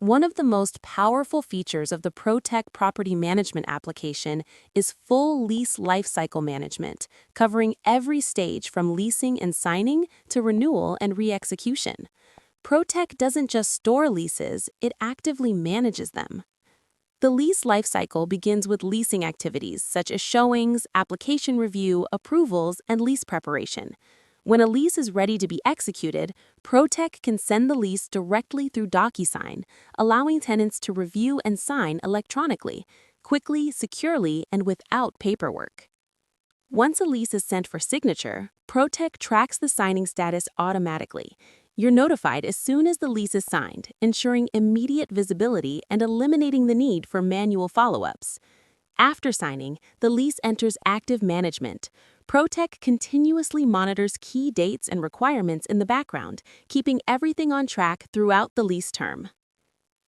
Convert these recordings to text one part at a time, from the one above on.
One of the most powerful features of the ProTech property management application is full lease lifecycle management, covering every stage from leasing and signing to renewal and re-execution. ProTech doesn't just store leases, it actively manages them. The lease lifecycle begins with leasing activities such as showings, application review, approvals, and lease preparation. When a lease is ready to be executed, ProTech can send the lease directly through DocuSign, allowing tenants to review and sign electronically, quickly, securely, and without paperwork. Once a lease is sent for signature, ProTech tracks the signing status automatically. You're notified as soon as the lease is signed, ensuring immediate visibility and eliminating the need for manual follow-ups. After signing, the lease enters active management. ProTech continuously monitors key dates and requirements in the background, keeping everything on track throughout the lease term.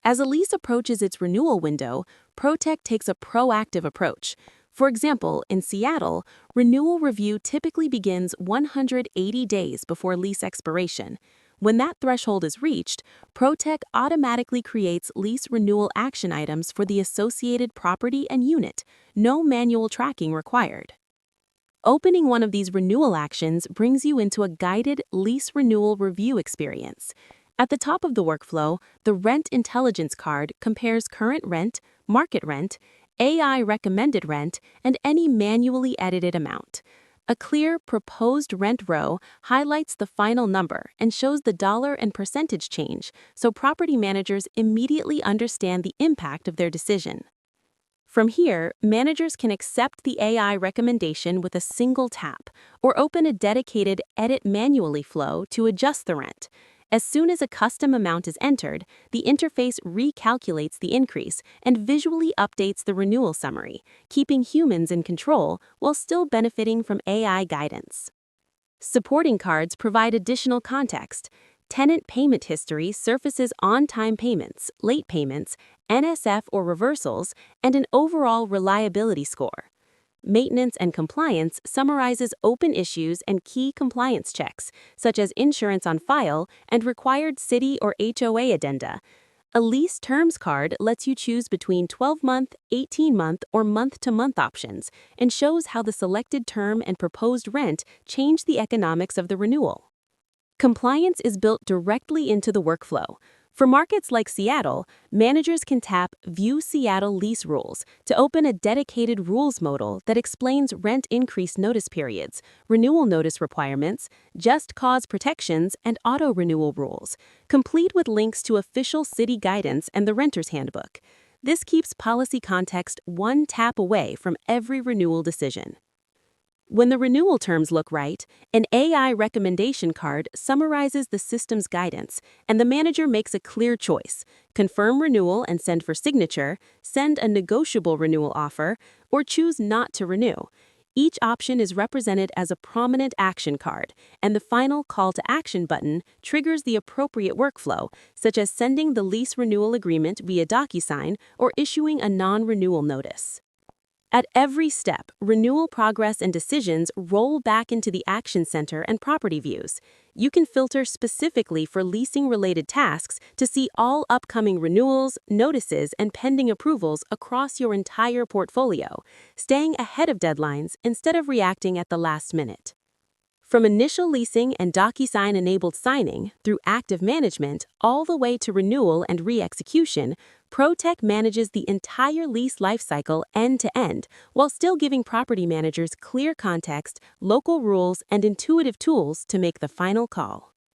As a lease approaches its renewal window, ProTech takes a proactive approach. For example, in Seattle, renewal review typically begins 180 days before lease expiration. When that threshold is reached, ProTech automatically creates lease renewal action items for the associated property and unit, no manual tracking required. Opening one of these renewal actions brings you into a guided lease renewal review experience. At the top of the workflow, the Rent Intelligence card compares current rent, market rent, AI recommended rent, and any manually edited amount. A clear proposed rent row highlights the final number and shows the dollar and percentage change, so property managers immediately understand the impact of their decision. From here, managers can accept the AI recommendation with a single tap or open a dedicated Edit Manually flow to adjust the rent. As soon as a custom amount is entered, the interface recalculates the increase and visually updates the renewal summary, keeping humans in control while still benefiting from AI guidance. Supporting cards provide additional context. Tenant payment history surfaces on-time payments, late payments, NSF or reversals, and an overall reliability score. Maintenance and compliance summarizes open issues and key compliance checks, such as insurance on file and required city or HOA addenda. A lease terms card lets you choose between 12-month, 18-month, or month-to-month options and shows how the selected term and proposed rent change the economics of the renewal. Compliance is built directly into the workflow. For markets like Seattle, managers can tap View Seattle Lease Rules to open a dedicated rules modal that explains rent increase notice periods, renewal notice requirements, just cause protections, and auto-renewal rules, complete with links to official city guidance and the renter's handbook. This keeps policy context one tap away from every renewal decision. When the renewal terms look right, an AI recommendation card summarizes the system's guidance, and the manager makes a clear choice: confirm renewal and send for signature, send a negotiable renewal offer, or choose not to renew. Each option is represented as a prominent action card, and the final call to action button triggers the appropriate workflow, such as sending the lease renewal agreement via DocuSign or issuing a non-renewal notice. At every step, renewal progress and decisions roll back into the Action Center and property views. You can filter specifically for leasing-related tasks to see all upcoming renewals, notices, and pending approvals across your entire portfolio, staying ahead of deadlines instead of reacting at the last minute. From initial leasing and DocuSign-enabled signing through active management all the way to renewal and re-execution, ProTech manages the entire lease lifecycle end-to-end while still giving property managers clear context, local rules, and intuitive tools to make the final call.